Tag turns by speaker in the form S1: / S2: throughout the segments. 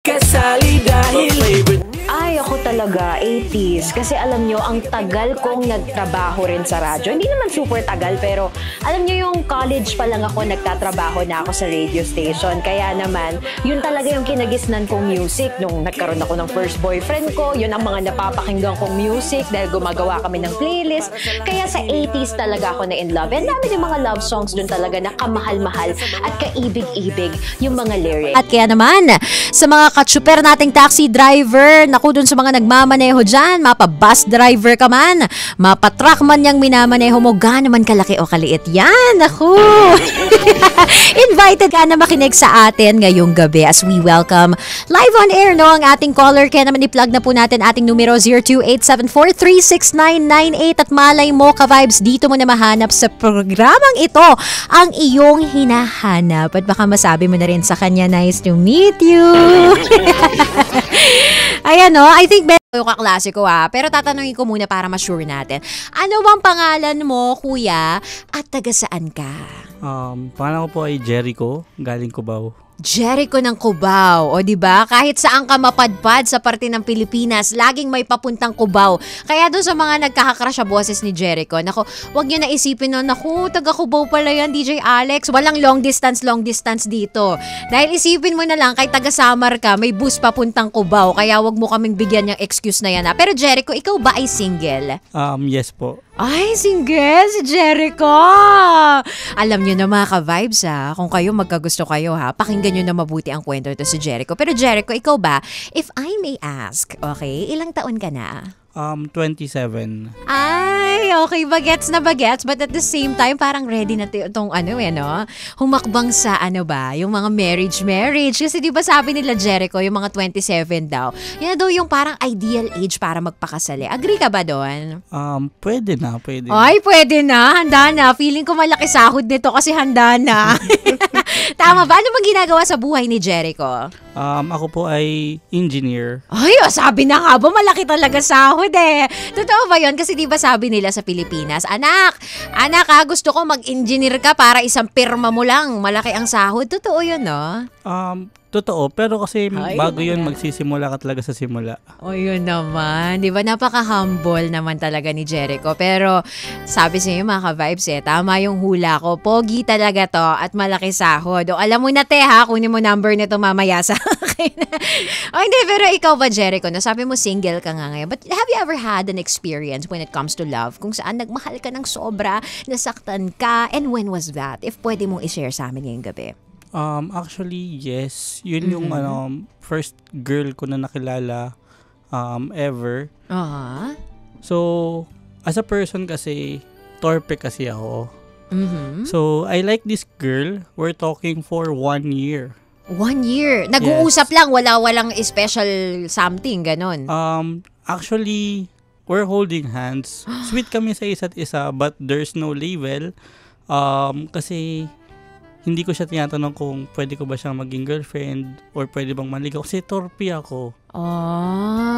S1: Kasali dahil
S2: Ay, ako talaga, 80s. Kasi alam nyo, ang tagal kong nagtrabaho rin sa radyo. Hindi naman super tagal, pero alam nyo yung college pa lang ako, nagtatrabaho na ako sa radio station. Kaya naman, yun talaga yung kinagisnan kong music. Nung nagkaroon ako ng first boyfriend ko, yun ang mga napapakinggan kong music dahil gumagawa kami ng playlist. Kaya sa 80s talaga ako na in love. And dami yung mga love songs dun talaga na kamahal-mahal at kaibig-ibig yung mga lyrics.
S3: At kaya naman, sa mga katsuper nating taxi driver, naku dun sa mga nagmamaneho dyan, mapa-bus driver ka man, mapa-truck man yung minamaneho mo, gaano man kalaki o kaliit yan, naku. Invited ka na makinig sa atin ngayong gabi as we welcome live on air no ang ating caller. Kaya naman i-plug na po natin ating numero 02874369998 at malay mo ka-vibes, dito mo na mahanap sa programang ito ang iyong hinahanap at baka masabi mo na rin sa kanya, nice to meet you. Ayan no, I think yung kaklase ko pero tatanungin ko muna para ma-sure natin. Ano bang pangalan mo, kuya, at taga saan ka?
S4: Pangalan ko po ay Jericho, galing Cubao.
S3: Jericho ng Cubao, o di ba? Kahit saan ka mapadpad sa parte ng Pilipinas, laging may papuntang Cubao. Kaya doon sa mga nagkakakrash sa boses ni Jericho, naku, wag niyo na isipin na, naku, taga Cubao pala yan, DJ Alex. Walang long distance dito. Dahil isipin mo na lang, kay taga Samar ka, may bus papuntang Cubao, kaya wag mo kaming bigyan ng excuse na yan. Pero Jericho, ikaw ba ay single?
S4: Yes po.
S3: Ay, single si Jericho! Alam nyo na mga ka-vibes kung kayo magkagusto kayo pakinggan nyo na mabuti ang kwento ito si Jericho. Pero Jericho, ikaw ba, if I may ask, okay, ilang taon ka na?
S4: 27.
S3: Ay, okay, bagets na bagets. But at the same time, parang ready na itong humakbang sa yung mga marriage. Kasi di ba sabi nila Jericho, yung mga 27 daw, yan daw yung parang ideal age para magpakasali. Agree ka ba doon?
S4: Pwede na.
S3: Ay, pwede na. Handa na. Feeling ko malaki sahod nito kasi handa na. Tama ba? Ano bang ginagawa sa buhay ni Jericho?
S4: Ako po ay engineer.
S3: Ay, sabi na nga ba, malaki talaga sahod Totoo ba yun? Kasi di ba sabi nila sa Pilipinas, anak gusto ko mag-engineer ka para isang pirma mo lang, malaki ang sahod. Totoo yun, no?
S4: Totoo, pero kasi bago yun, magsisimula ka talaga sa simula.
S3: O yun naman, di ba napaka-humble naman talaga ni Jericho. Pero sabi sa inyo mga ka-vibes tama yung hula ko. Pogi talaga to at malaki sahod. O alam mo na kunin mo number nito mamaya sa akin. O hindi, pero ikaw ba Jericho, sabi mo single ka nga ngayon. But have you ever had an experience when it comes to love? Kung saan nagmahal ka ng sobra, nasaktan ka, and when was that? If pwede mong i-share sa amin ngayong gabi.
S4: Actually, yes. Yun yung first girl ko na nakilala ever. So, as a person kasi, torpe kasi ako. So, I like this girl. We're talking for 1 year.
S3: 1 year? Nag-uusap lang, walang special something, ganon?
S4: Actually, we're holding hands. Sweet kami sa isa't isa, but there's no label. Kasi hindi ko siya tinatanong kung pwede ko ba siyang maging girlfriend or pwede bang manligaw kasi torpe ako.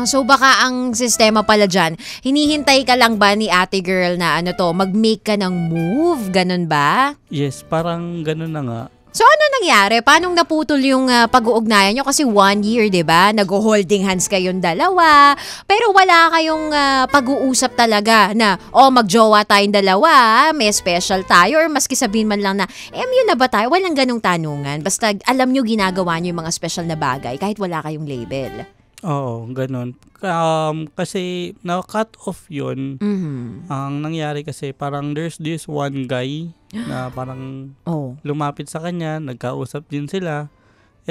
S3: So baka ang sistema pala dyan, hinihintay ka lang ba ni ate girl na mag-make ka ng move? Ganun ba?
S4: Yes, parang ganun na nga.
S3: So ano nangyari? Paano naputol yung pag-uugnayan nyo? Kasi 1 year, diba? Nag-holding hands kayong dalawa. Pero wala kayong pag-uusap talaga na, magjowa tayong dalawa, may special tayo, or maski sabihin man lang na, MU na ba tayo? Walang ganong tanungan. Basta alam nyo ginagawa nyo yung mga special na bagay kahit wala kayong label.
S4: Oo, ganun. Kasi na-cut off yun. Ang nangyari kasi parang there's this one guy na parang lumapit sa kanya, nagkausap din sila.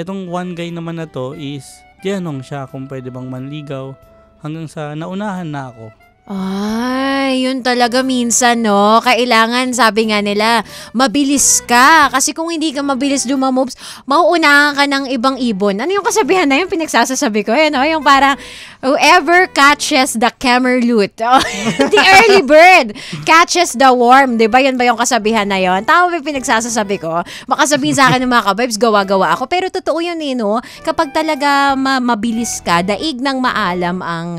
S4: Etong one guy naman na to is tinanong siya kung pwede bang manligaw hanggang sa naunahan na ako.
S3: Ay, yun talaga minsan, no? Kailangan, sabi nga nila, mabilis ka. Kasi kung hindi ka mabilis dumamoves, mauunahan ka ng ibang ibon. Ano yung kasabihan na yun? Pinagsasasabi ko, no? Yung parang, whoever catches the camerloot, the early bird catches the worm. Diba? Yun ba yung kasabihan na yun? Tama ba yung pinagsasasabi ko? Makasabihin sa akin ng mga ka-vibes, gawa-gawa ako. Pero totoo yun, no? Kapag talaga mabilis ka, daig ng maalam ang,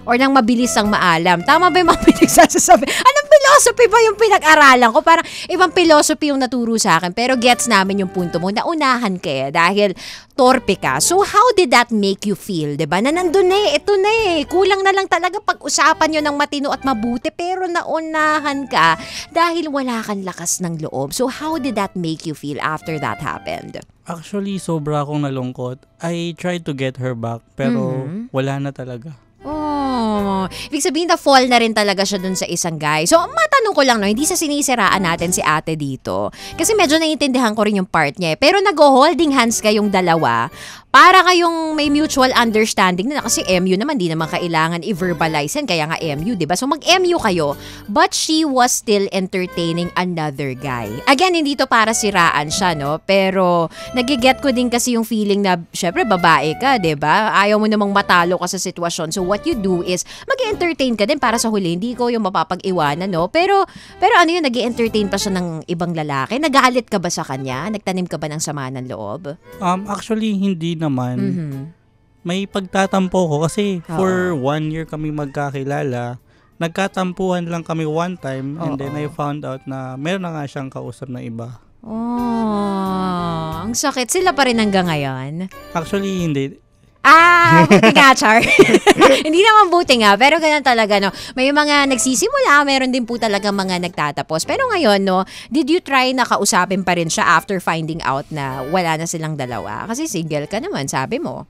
S3: or ng mabilis ang maalam. Tama ba yung mga pinagsasasabi? Anong philosophy ba yung pinag-aralan ko? Parang ibang philosophy yung naturo sa akin. Pero gets namin yung punto mo. Naunahan ka dahil torpe ka. So how did that make you feel? Diba? Na nandun ito na Kulang na lang talaga pag-usapan nyo ng matino at mabuti. Pero naunahan ka dahil wala kang lakas ng loob. So how did that make you feel after that happened?
S4: Actually, sobra akong nalungkot. I tried to get her back, pero wala na talaga.
S3: Oh, ibig sabihin na-fall na rin talaga siya dun sa isang guy. So, matanong ko lang, no, hindi sa sinisiraan natin si ate dito. Kasi medyo naiintindihan ko rin yung part niya. Pero nag-holding hands kayong dalawa para kayong may mutual understanding na kasi MU naman, di naman kailangan i-verbalize yan. Kaya nga MU, diba? So, mag-MU kayo. But she was still entertaining another guy. Again, hindi to para siraan siya, no? Pero, nagiget ko din kasi yung feeling na, syempre, babae ka, diba? Ayaw mo namang matalo ka sa sitwasyon. So, what you do is, mag-entertain ka din para sa huli. Hindi ko yung mapapag-iwanan, no? Pero ano yun, nag-entertain pa siya ng ibang lalaki? Nagalit ka ba sa kanya? Nagtanim ka ba ng sama ng loob?
S4: Actually, hindi naman. May pagtatampo ko kasi for 1 year kami magkakilala. Nagkatampuhan lang kami one time and then I found out na meron na nga siyang kausap na iba.
S3: Ang sakit. Sila pa rin hanggang ngayon?
S4: Actually, hindi.
S3: Buti nga, Char. Hindi naman buti nga, pero ganun talaga, no. May mga nagsisimula, meron din po talaga mga nagtatapos. Pero ngayon, no, did you try na kausapin pa rin siya after finding out na wala na silang dalawa? Kasi single ka naman, sabi mo.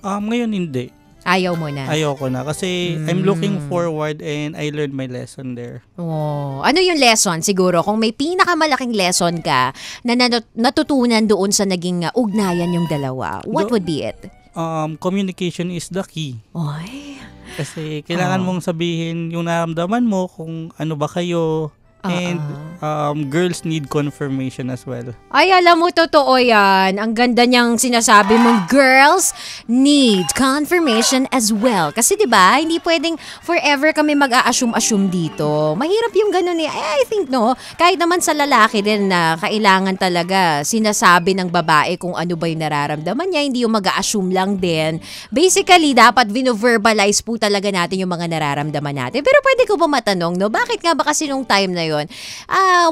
S4: Ngayon hindi.
S3: Ayaw mo na?
S4: Ayoko na kasi I'm looking forward and I learned my lesson there.
S3: Ano yung lesson? Siguro, kung may pinakamalaking lesson ka na natutunan doon sa naging ugnayan yung dalawa, what would be it?
S4: Communication is the key.
S3: Oy.
S4: Kasi kailangan mong sabihin yung nararamdaman mo kung ano ba kayo. And girls need confirmation as well.
S3: Ay, alam mo, totoo yan. Ang ganda niyang sinasabi mong girls need confirmation as well. Kasi 'di ba, hindi pwedeng forever kami mag-a-assume dito. Mahirap yung ganun I think, no, kahit naman sa lalaki din na kailangan talaga sinasabi ng babae kung ano ba yung nararamdaman niya, hindi yung mag-a-assume lang din. Basically, dapat vino-verbalize po talaga natin yung mga nararamdaman natin. Pero pwede ko ba matanong, no, bakit nga ba kasi nung time na yun,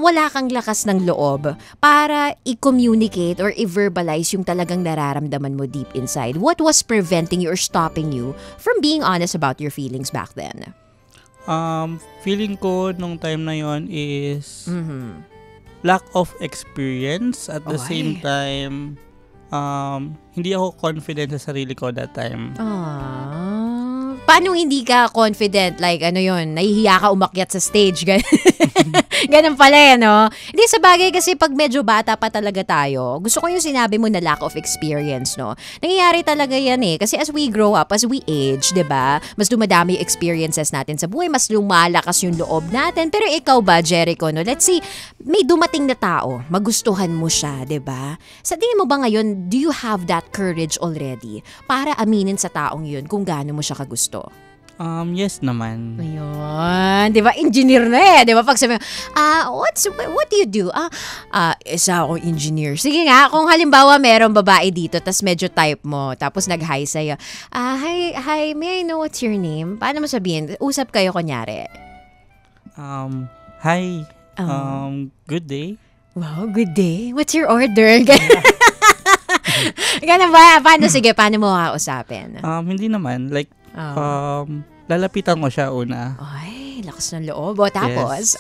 S3: wala kang lakas ng loob para i-communicate or i-verbalize yung talagang nararamdaman mo deep inside? What was preventing you or stopping you from being honest about your feelings back then?
S4: Feeling ko nung time na yon is lack of experience. At the same time, hindi ako confident sa sarili ko that time. Paano
S3: hindi ka confident? Like, ano yun, nahihiya ka umakyat sa stage. Ganun pala no? Hindi, sa bagay kasi pag medyo bata pa talaga tayo, gusto ko yung sinabi mo na lack of experience, no? Nangyayari talaga yan Kasi as we grow up, as we age, diba? Mas dumadami yung experiences natin sa buhay, mas lumalakas yung loob natin. Pero ikaw ba, Jericho, no? Let's say, may dumating na tao, magustuhan mo siya, diba? Sa tingin mo ba ngayon, do you have that courage already para aminin sa taong yun kung gaano mo siya kagusto?
S4: Yes naman.
S3: Ayun. Di ba? Engineer na Di ba? Pag sabi, what do you do? Isa akong engineer. Sige nga, kung halimbawa merong babae dito, tas medyo type mo, tapos nag-hi sa'yo. Hi, may I know what's your name? Paano mo sabihin? Usap kayo kunyari.
S4: Hi. Good day.
S3: Wow, good day. What's your order? Ganun ba? Paano mo kausapin?
S4: Hindi naman. Like, lalapitan ko siya una.
S3: Ay, lakas ng loob. Tapos,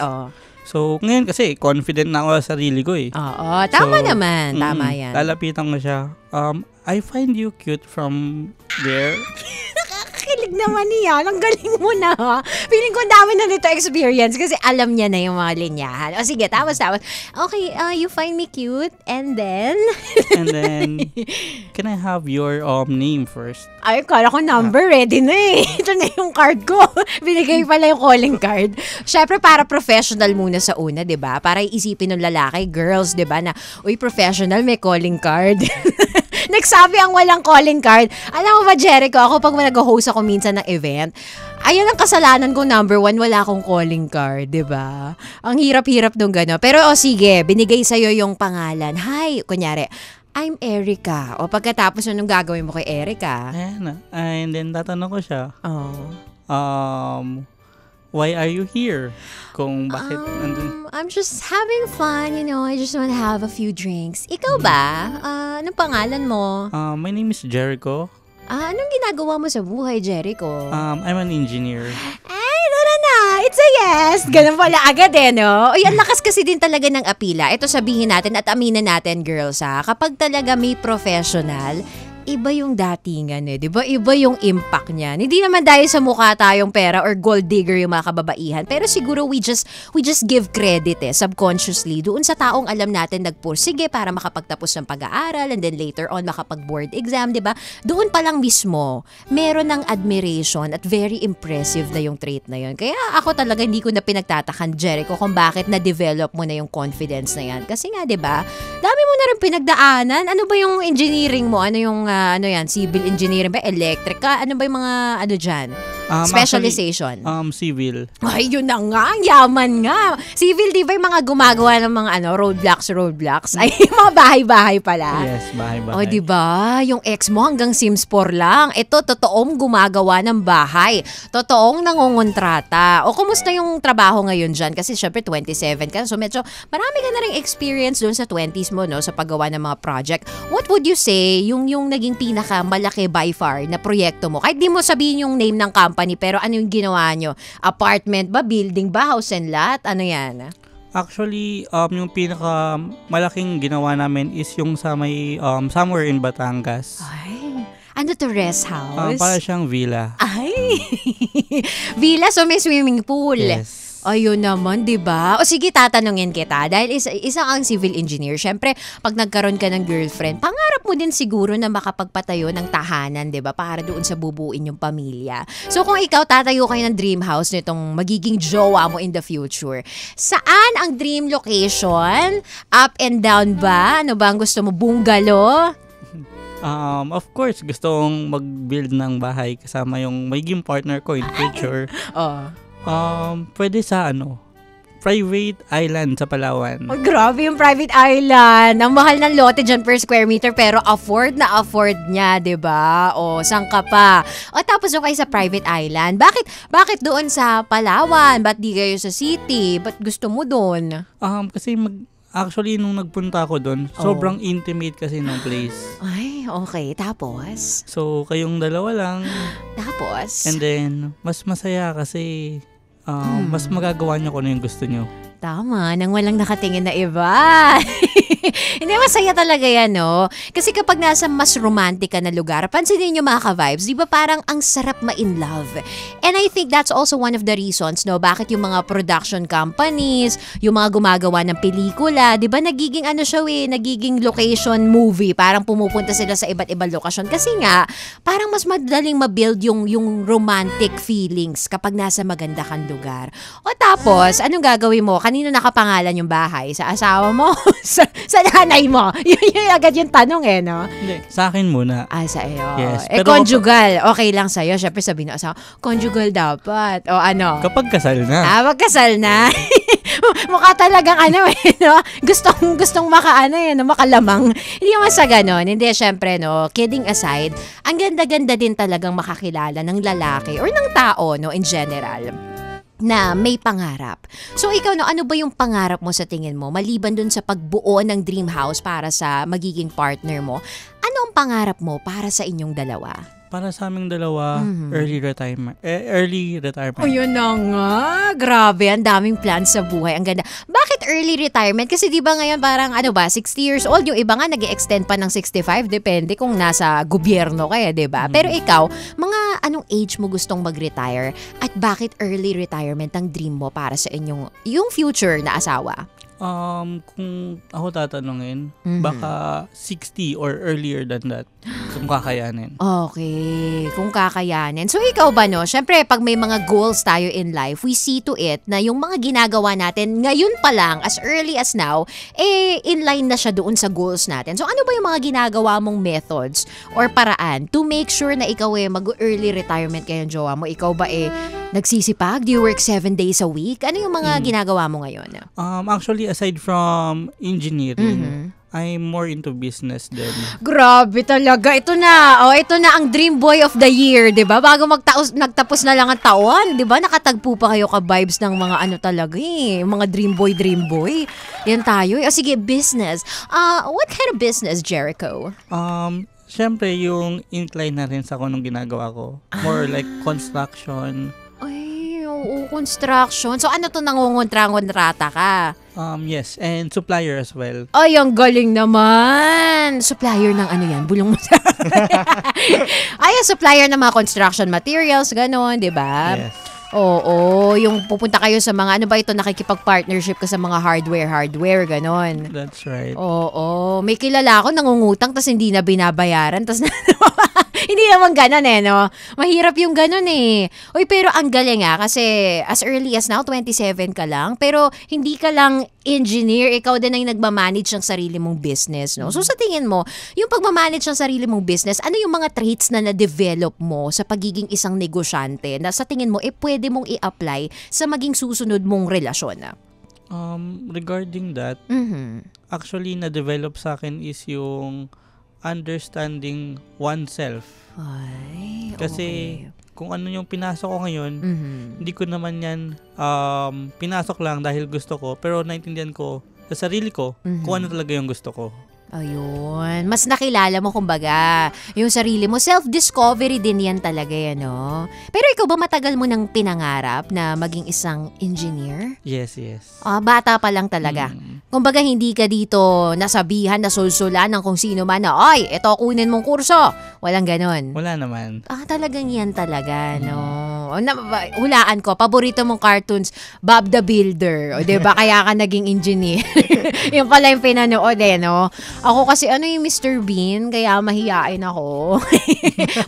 S4: So, ngayon kasi, confident na ako sa sarili ko
S3: Oo, tama naman. Tama yan.
S4: Lalapitan ko siya. I find you cute from there.
S3: Nakakakilig naman niya. Ang galing mo na. Feeling ko dami na nito experience kasi alam niya na yung mga linyahan. O sige, tapos. Okay, you find me cute and then?
S4: And then, can I have your name first?
S3: Ay, kala ko number. Ready na Ito na yung card ko. Binigay pala yung calling card. Syempre, para professional muna sa una, diba? Para iisipin ng lalaki, girls, diba? Na, uy, professional, may calling card. Nagsabi ang walang calling card. Alam mo ba, Jericho, ako pag nag-host ako minsan ng event, ayan ang kasalanan ko, number 1, wala akong calling card, diba? Ang hirap-hirap nung gano'n. Pero sige, binigay sa'yo yung pangalan. Hi, kunyari, I'm Erica. O pagkatapos nung gagawin mo kay Erica.
S4: Ayan na. And then, tatanong ko siya. why are you here? Kung bakit
S3: I'm just having fun, I just want to have a few drinks. Ikaw ba? Anong pangalan mo?
S4: My name is Jericho.
S3: Anong ginagawa mo sa buhay, Jericho?
S4: I'm an engineer.
S3: Ay, tara na! It's a yes! Ganun pala agad no? Uy, ang lakas kasi din talaga ng apila. Ito sabihin natin at aminin natin, girls kapag talaga may professional, iba yung datingan di ba? Iba yung impact niyan. Hindi naman dahil sa mukha tayong pera or gold digger yung mga kababaihan, pero siguro we just give credit subconsciously doon sa taong alam natin nagpursige para makapagtapos ng pag-aaral and then later on makapag-board exam, di ba? Doon pa lang mismo, meron ng admiration at very impressive na yung trait na yun. Kaya ako talaga hindi ko na pinagtatakan, Jericho, kung bakit na-develop mo na yung confidence na yan. Kasi nga, di ba? Dami mo na rin pinagdaanan. Ano ba yung engineering mo? Ano yung civil engineering ba? Electric ka? Ano ba yung mga dyan? Specialization?
S4: Actually, civil.
S3: Ay, yun na nga. Ang yaman nga. Civil, di ba yung mga gumagawa ng mga roadblocks? Ay, mga bahay-bahay pala.
S4: Yes, bahay-bahay.
S3: O, di ba? Yung ex mo hanggang Sims 4 lang. Ito, totoong gumagawa ng bahay. Totoong nangungontrata. O, kumusta yung trabaho ngayon dyan? Kasi syempre 27 ka. So, medyo marami ka na rin experience doon sa 20s mo, sa paggawa ng mga project. What would you say yung naging pinaka-malaki by far na proyekto mo? Kahit di mo sabihin yung name ng company, pero ano yung ginawa nyo? Apartment ba? Building ba? House and lot? Ano yan?
S4: Actually, yung pinaka-malaking ginawa namin is yung sa may somewhere in Batangas.
S3: Ay, ano to, rest house?
S4: Para siyang villa.
S3: Ay! Villa, so may swimming pool.
S4: Yes.
S3: Ayun naman, di ba? O sige, tatanungin kita. Dahil isa ang civil engineer, syempre, pag nagkaroon ka ng girlfriend, pangarap mo din siguro na makapagpatayo ng tahanan, di ba? Para doon sa bubuin yung pamilya. So kung ikaw tatayo kayo ng dream house nitong magiging jowa mo in the future, saan ang dream location? Up and down ba? Ano ba ang gusto mo? Bungalow?
S4: Of course, gusto kong mag-build ng bahay kasama yung magiging partner ko in future. Pwede sa private island sa Palawan.
S3: Oh, grabe yung private island. Ang mahal ng lote dyan per square meter pero afford niya, 'di ba? O saan ka pa? O tapos yung kayo sa private island. Bakit doon sa Palawan? Ba't di kayo sa city? Ba't gusto mo doon?
S4: Kasi actually nung nagpunta ako doon, sobrang intimate kasi ng place.
S3: Ay, okay. Tapos?
S4: So kayong dalawa lang.
S3: Tapos?
S4: And then mas masaya kasi mas magagawa niyo kung ano yung gusto niyo.
S3: Tama, nang walang nakatingin na iba. Hindi, masaya talaga yan, no? Kasi kapag nasa mas romantic na lugar, pansinin nyo mga ka-vibes, di ba parang ang sarap ma-in love? And I think that's also one of the reasons, no? Bakit yung mga production companies, yung mga gumagawa ng pelikula, di ba nagiging nagiging location movie, parang pumupunta sila sa iba't ibang lokasyon. Kasi nga, parang mas madaling ma-build yung romantic feelings kapag nasa maganda kang lugar. O tapos, anong gagawin mo? Kanino nakapangalan yung bahay? Sa asawa mo? sa nanay mo? Yun agad yung tanong no?
S4: Hindi, sa akin muna.
S3: Sa iyo.
S4: Yes.
S3: Pero conjugal. Okay lang sa'yo. Syempre sabihin ng asawa, conjugal dapat. O ano?
S4: Kapag kasal na.
S3: Magkasal na. Mukha talagang no? Gustong makalamang. Hindi naman sa ganon. Hindi, syempre, no? Kidding aside, ang ganda-ganda din talagang makakilala ng lalaki or ng tao, no? In general, na may pangarap. So ikaw, ano ba yung pangarap mo sa tingin mo? Maliban dun sa pagbuo ng dream house para sa magiging partner mo, ano ang pangarap mo para sa inyong dalawa?
S4: Para sa aming dalawa, early retirement.
S3: O yun na nga. Grabe, ang daming plans sa buhay. Ang ganda. Bakit early retirement? Kasi di ba ngayon parang 60 years old. Yung iba nga nag-extend pa ng 65. Depende kung nasa gobyerno kaya, di ba? Pero ikaw, mga anong age mo gustong mag-retire? At bakit early retirement ang dream mo para sa yung future na asawa?
S4: Kung ako tatanungin, baka 60 or earlier than that. Kung kakayanin.
S3: Okay, kung kakayanin. So ikaw ba, no? Syempre, pag may mga goals tayo in life, we see to it na yung mga ginagawa natin ngayon pa lang, as early as now, in line na siya doon sa goals natin. So ano ba yung mga ginagawa mong methods or paraan to make sure na ikaw mag-early retirement kayong jowa mo? Ikaw ba nagsisipag? Do you work 7 days a week? Ano yung mga ginagawa mo ngayon?
S4: Actually, aside from engineering, I'm more into business din.
S3: Grabe talaga. Ito na ang dream boy of the year, 'di ba? Bago nagtapos na lang ang taon, 'di ba? Nakatagpo pa kayo ka-vibes ng mga ano talaga mga dream boy. Yan tayo. Sige, business. What kind of business, Jericho?
S4: Syempre yung incline na rin sa kung anong ginagawa ko. More like construction.
S3: Ay, oo, construction. So ano to, nangungontrata ka?
S4: Yes, and supplier as well.
S3: Ay, ang galing naman. Supplier ng ano yan? Bulong mo sa... Ay, supplier ng mga construction materials, gano'n, di ba?
S4: Yes.
S3: Oo, yung pupunta kayo sa mga, ano ba ito, nakikipag-partnership ka sa mga hardware, gano'n.
S4: That's right.
S3: Oo, may kilala ako nangungutang tas hindi na binabayaran, tas hindi naman ganun no? Mahirap yung ganun Uy, pero ang galing kasi as early as now, 27 ka lang, pero hindi ka lang engineer, ikaw din ay nagmamanage ng sarili mong business, no? So sa tingin mo, yung pagmamanage ng sarili mong business, ano yung mga traits na na-develop mo sa pagiging isang negosyante na sa tingin mo, pwede mong i-apply sa maging susunod mong relasyon?
S4: Regarding that, actually na-develop sa akin is yung understanding oneself.
S3: Ay,
S4: kasi kung ano yung pinasok ko ngayon, hindi ko naman yan pinasok lang dahil gusto ko, pero naintindihan ko sa sarili ko kung ano talaga yung gusto ko.
S3: Ayun. Mas nakilala mo kumbaga yung sarili mo. Self-discovery din yan talaga no? Pero ikaw ba matagal mo nang pinangarap na maging isang engineer?
S4: Yes.
S3: Bata pa lang talaga. Kumbaga hindi ka dito nasabihan, nasulsulan ng kung sino man na, ay, eto kunin mong kurso. Walang ganon.
S4: Wala naman.
S3: Talagang yan talaga, no? Hulaan ko, paborito mong cartoons, Bob the Builder. O, diba? Kaya ka naging engineer. Yung pala yung pinanood no? Ako kasi yung Mr. Bean, kaya mahihain ako.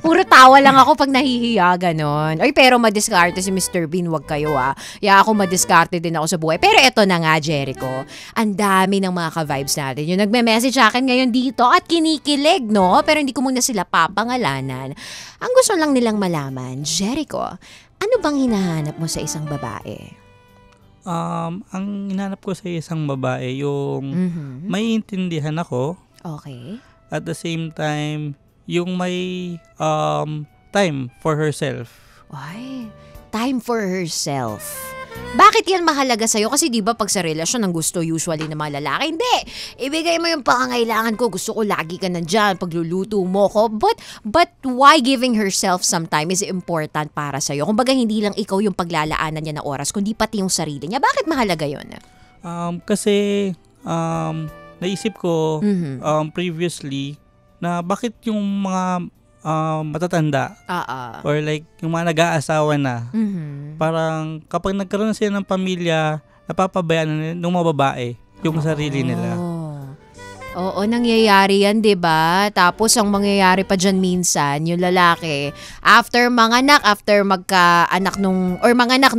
S3: Puro tawa lang ako pag nahihiya, ganon. Ay, pero madiskarte si Mr. Bean, wag kayo Kaya ako madiskarte din ako sa buhay. Pero eto na nga, Jericho, ang dami ng mga ka-vibes natin. Yung nagme-message sa akin ngayon dito at kinikilig, no? Pero hindi ko muna sila papangalanan. Ang gusto lang nilang malaman, Jericho, ano bang hinahanap mo sa isang babae?
S4: Ang hinanap ko sa isang babae, yung may intindihan ako.
S3: Okay.
S4: At the same time, yung may time for herself.
S3: Ay, time for herself. Bakit yan mahalaga sa'yo? Kasi di ba pag sa relasyon ang gusto usually ng mga lalaki, hindi. Ibigay mo yung pangangailangan ko. Gusto ko lagi ka nandyan. Pagluluto mo ko. But why giving herself some time is important para sa'yo? Kumbaga hindi lang ikaw yung paglalaanan niya ng oras, kundi pati yung sarili niya. Bakit mahalaga yun?
S4: Kasi naisip ko previously na bakit yung mga matatanda or like yung mga nag-aasawa na parang kapag nagkaroon sila ng pamilya, napapabayaan ng mga babae yung sarili nila.
S3: Oo, nangyayari yan, 'di ba? Tapos ang mangyayari pa diyan minsan, yung lalaki, after magkaanak nung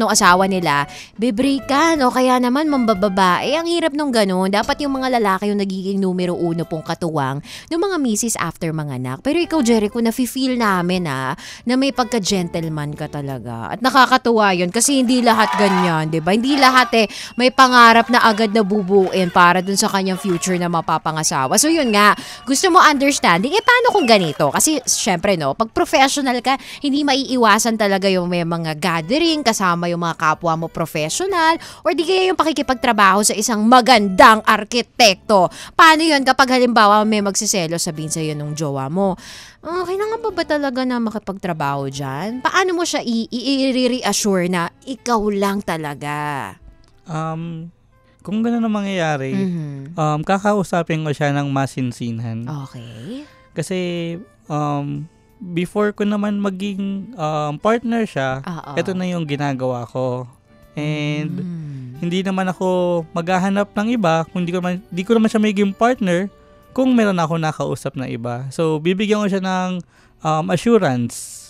S3: asawa nila, bebreakan o kaya naman mambababae. Ang hirap nung gano'n. Dapat yung mga lalaki yung nagiging numero 1 pong katuwang ng mga misis after manganak. Pero ikaw, Jericho, nafe-feel namin na may pagka-gentleman ka talaga. At nakakatuwa yun kasi hindi lahat ganyan, 'di ba? Hindi lahat may pangarap na agad na bubuin para dun sa kanyang future na mapapangasawa. So yun nga, gusto mo understanding, paano kung ganito? Kasi syempre pag professional ka, hindi maiiwasan talaga yung may mga gathering kasama yung mga kapwa mo professional or di kaya yung pakikipagtrabaho sa isang magandang arkitekto. Paano yun kapag halimbawa may magsiselo sabihin sa'yo nung jowa mo, kailangan pa ba talaga na makipagtrabaho dyan? Paano mo siya i-reassure na ikaw lang talaga?
S4: Kung gano'n ang mangyayari, kakausapin ko siya ng masinsinan.
S3: Okay.
S4: Kasi before ko naman maging partner siya, ito na yung ginagawa ko. And hindi naman ako maghahanap ng iba, kung di ko naman siya maging partner kung meron ako nakausap na iba. So, bibigyan ko siya ng assurance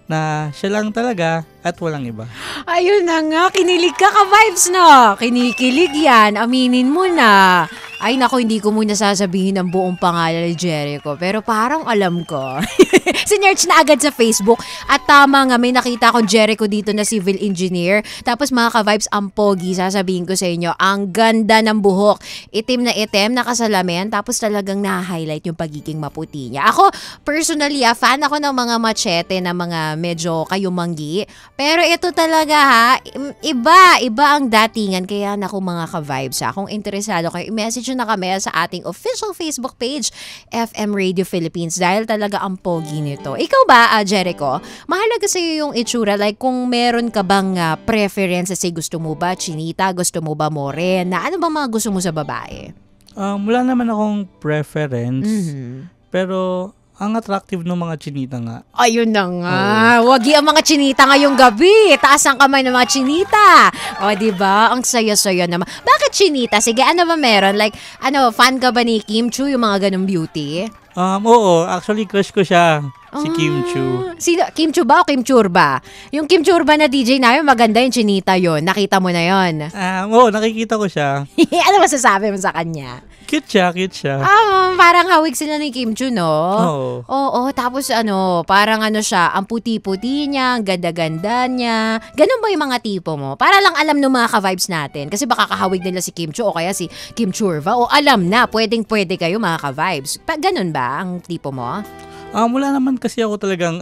S4: na siya lang talaga at walang iba.
S3: Ayun na nga, kinilig ka ka-vibes na. Kinikilig yan, aminin mo na. Ay nako, hindi ko muna sasabihin ang buong pangalan ni Jericho, pero parang alam ko. Sinearch na agad sa Facebook at tama nga, may nakita akong Jericho dito na civil engineer. Tapos mga ka-vibes, ang pogi, sasabihin ko sa inyo, ang ganda ng buhok. Itim na itim, nakasalamin, tapos talagang na-highlight yung pagiging maputi niya. Ako, personally, fan ako ng mga machete na mga medyo kayumanggi. Pero ito talaga iba ang datingan. Kaya naku mga ka-vibes, kung interesado kayo, i-message na kami sa ating official Facebook page, FM Radio Philippines, dahil talaga ang pogi nito. Ikaw ba, Jericho, mahalaga sa'yo yung itsura? Like, kung meron ka bang preference, say gusto mo ba chinita, gusto mo ba morena, ano bang mga gusto mo sa babae?
S4: Wala naman akong preference, pero ang attractive ng mga chinita nga.
S3: Ayun na nga. Wagi ang mga chinita ngayong gabi. Taas ang kamay ng mga chinita. O, diba? Ang saya-saya naman. Bakit chinita? Sige, ano ba meron? Like, fan ka ba ni Kim Chu, yung mga ganong beauty?
S4: Oo. Actually, crush ko siya. Si Kim Chu.
S3: Kim Chu ba o Kim Churba? Yung Kim Churba na DJ namin, maganda yung chinita yon. Nakita mo na yon.
S4: Oo, nakikita ko siya.
S3: Ano masasabi mo sa kanya?
S4: Cute siya.
S3: Parang hawig sila ni Kim Chu, no? Oo, tapos parang siya, ang puti-puti niya, ang ganda-ganda niya. Ganun ba yung mga tipo mo? Para lang alam ng mga ka-vibes natin. Kasi baka kahawig nila si Kim Chu o kaya si Kim Churva. O alam na, pwedeng-pwede kayo mga ka-vibes. Ganun ba ang tipo mo?
S4: Wala naman kasi ako talagang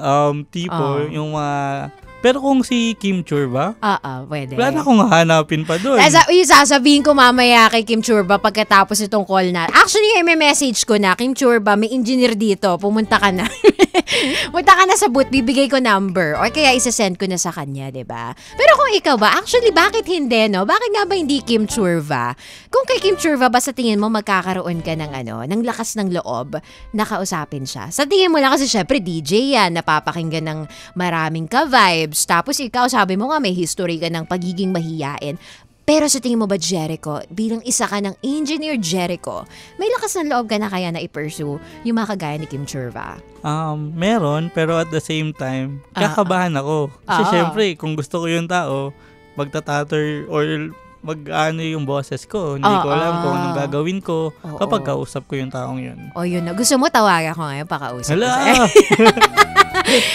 S4: tipo, yung mga... Pero kung si Kim Churba,
S3: pwede.
S4: Wala na akong hanapin pa doon.
S3: Yung sasabihin ko mamaya kay Kim Churba pagkatapos itong call na. Actually, may message ko na, Kim Churba, may engineer dito, pumunta ka na. Punta ka na sa booth, bibigay ko number. O kaya isa-send ko na sa kanya, diba? Pero kung ikaw ba, actually, bakit hindi, no? Bakit nga ba hindi Kim Churba? Kung kay Kim Churba ba sa tingin mo magkakaroon ka ng ng lakas ng loob na kausapin siya? Sa tingin mo lang kasi syempre DJ yan, napapakinggan ng maraming ka-vibes. Tapos ikaw, sabi mo nga may history ka ng pagiging mahiyain. Pero sa tingin mo ba, Jericho, bilang isa ka ng engineer Jericho, may lakas ng loob ka na kaya na i-pursue yung mga kagaya ni Kim Churva?
S4: Meron, pero at the same time, kakabahan ako. Kasi syempre, kung gusto ko yung tao, magtatatter or mag-ano yung boses ko. Hindi ko alam kung anong gagawin ko kapag kausap ko yung taong yun.
S3: Yun na. Gusto mo tawagan ko ngayon pakausap?
S4: Hala!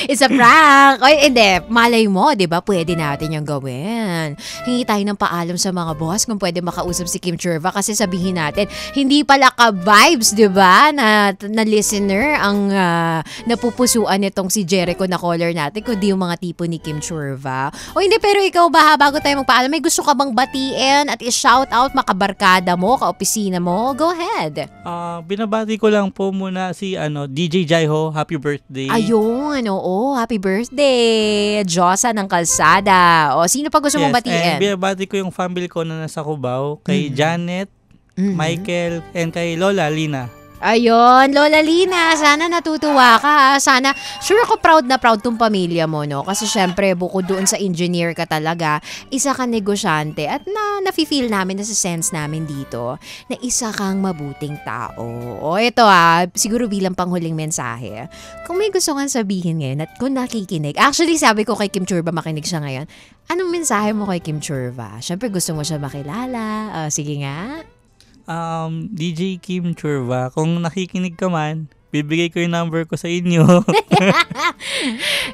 S3: It's a prank. Hindi. Malay mo, di ba? Pwede natin yung gawin. Hingi tayo ng paalam sa mga boss kung pwede makausap si Kim Churva kasi sabihin natin, hindi pala ka-vibes, di ba? Na listener ang napupusuan nitong si Jericho na caller natin, kundi yung mga tipo ni Kim Churva. Hindi, pero ikaw ba, bago tayo magpaalam, may gusto ka bang batiin at i-shout out makabarkada mo, kaopisina mo? Go ahead.
S4: Binabati ko lang po muna si DJ Jaiho. Happy birthday.
S3: Ayun. Happy birthday! Diyosa ng Kalsada. Sino pa gusto mong batiin?
S4: Binabati ko yung family ko na nasa Cubao, kay Janet, Michael, and kay Lola Lina.
S3: Ayun, Lola Lina, sana natutuwa ka. Sana, sure ako proud na proud tong pamilya mo, no? Kasi syempre, bukod doon sa engineer ka talaga, isa kang negosyante at nafe-feel namin, na sa sense namin dito, na isa kang mabuting tao. Ito siguro bilang panghuling mensahe. Kung may gusto kang sabihin ngayon at kung nakikinig, actually sabi ko kay Kim Churva, makinig siya ngayon, anong mensahe mo kay Kim Churva? Syempre gusto mo siya makilala. Sige nga.
S4: DJ Kim Churva, kung nakikinig ka man, bibigay ko yung number ko sa inyo.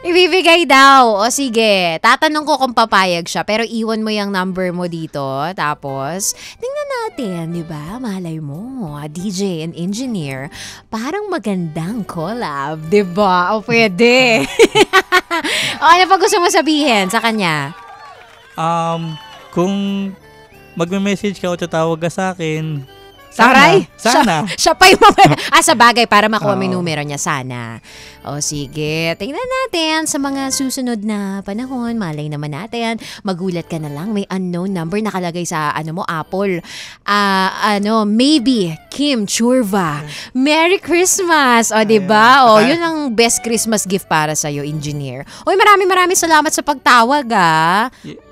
S3: Ibibigay daw. Sige, tatanong ko kung papayag siya, pero iwan mo yung number mo dito. Tapos, tingnan natin, di ba? Malay mo, DJ and engineer, parang magandang collab, di ba? Pwede. Ano pa gusto mo sabihin sa kanya?
S4: Kung magme-message ka o tatawag ka sa akin,
S3: Sana. Siya pa yung sa bagay para makuha mo yung numero niya. Sana. Sige. Tingnan natin sa mga susunod na panahon. Malay naman natin. Magulat ka na lang. May unknown number nakalagay sa Apple. Maybe Kim Churva. Merry Christmas. Diba? Yun ang best Christmas gift para sa'yo, engineer. Maraming salamat sa pagtawag,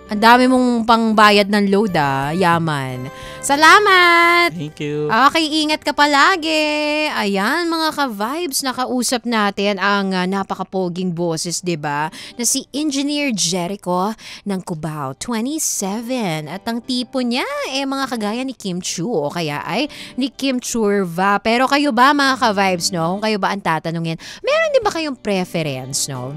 S3: Ang dami mong pangbayad ng load yaman. Salamat!
S4: Thank you.
S3: Okay, ingat ka palagi. Ayan mga ka-vibes, nakausap natin ang napakapoging boses, 'di ba? Na si Engineer Jericho ng Cubao 27. At ang tipo niya mga kagaya ni Kim Chu o kaya ay ni Kim Churva. Pero kayo ba mga ka-vibes, no? Kung kayo ba ang tatanungin, meron din ba kayong preference, no?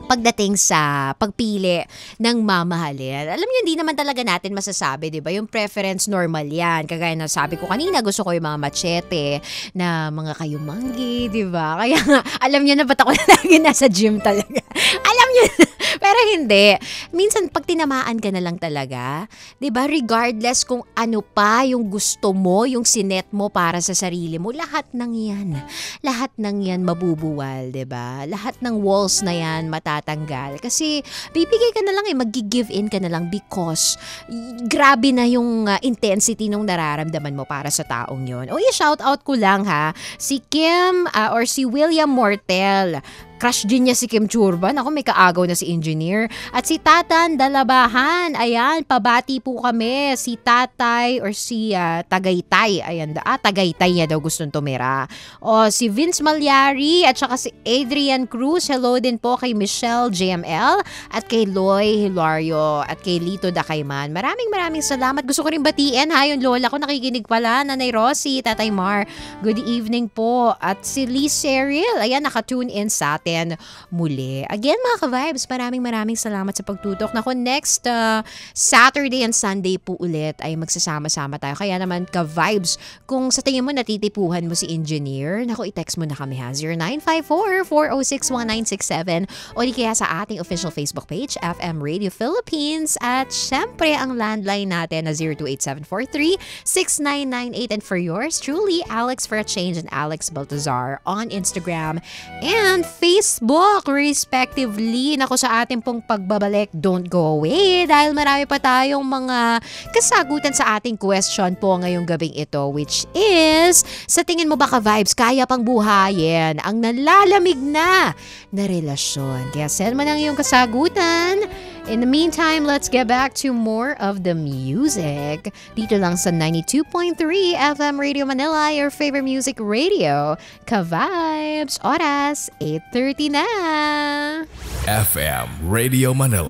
S3: Pagdating sa pagpili ng mamahalin. Alam niyo, hindi naman talaga natin masasabi, di ba? Yung preference normal yan. Kagaya na sabi ko kanina, gusto ko yung mga machete na mga kayumanggi, di ba? Kaya nga, alam niyo na ba't ako lagi nasa gym talaga? Alam niyo pero hindi. Minsan, pag tinamaan ka na lang talaga, di ba? Regardless kung ano pa yung gusto mo, yung sinet mo para sa sarili mo, lahat ng yan mabubuwal, di ba? Lahat ng walls na yan matatanggal. Kasi, bibigay ka na lang mag-give in ka na lang because grabe na yung intensity nung nararamdaman mo para sa taong yon. O, i-shout out ko lang si Kim or si William Mortel. Crush din niya si Kim Churban. Ako, may kaagaw na si Engineer. At si Tatan Dalabahan. Ayan, pabati po kami. Si Tatay or si Tagaytay. Ayan, Tagaytay niya daw gustong tumira. O, si Vince Malyari at saka si Adrian Cruz. Hello din po kay Michelle JML at kay Loy Hilario at kay Lito Dakayman. Maraming salamat. Gusto ko rin batiin yung lola ko. Nakikinig pala. Nanay Rosie, Tatay Mar. Good evening po. At si Lee Cyril. Ayan, nakatune in sa atin muli. Again mga ka-vibes, maraming salamat sa pagtutok. Naku, next Saturday and Sunday po ulit ay magsasama-sama tayo. Kaya naman ka-vibes, kung sa tingin mo natitipuhan mo si Engineer, naku, i-text mo na kami 0954-406-1967 o di kaya sa ating official Facebook page, FM Radio Philippines, at syempre ang landline natin na 028-743-6998, and for yours truly, Alex for a Change and Alex Baltazar on Instagram and Facebook respectively. Nako, sa ating pong pagbabalik, don't go away dahil marami pa tayong mga kasagutan sa ating question po ngayong gabing ito, which is, sa tingin mo ba ka-vibes, kaya pang buhayin ang nalalamig na relasyon? Kaya send mo ng iyong kasagutan. In the meantime, let's get back to more of the music. Dito lang sa 92.3 FM Radio Manila, your favorite music radio. Ka-vibes, oras 8:30 na.
S1: FM Radio Manila.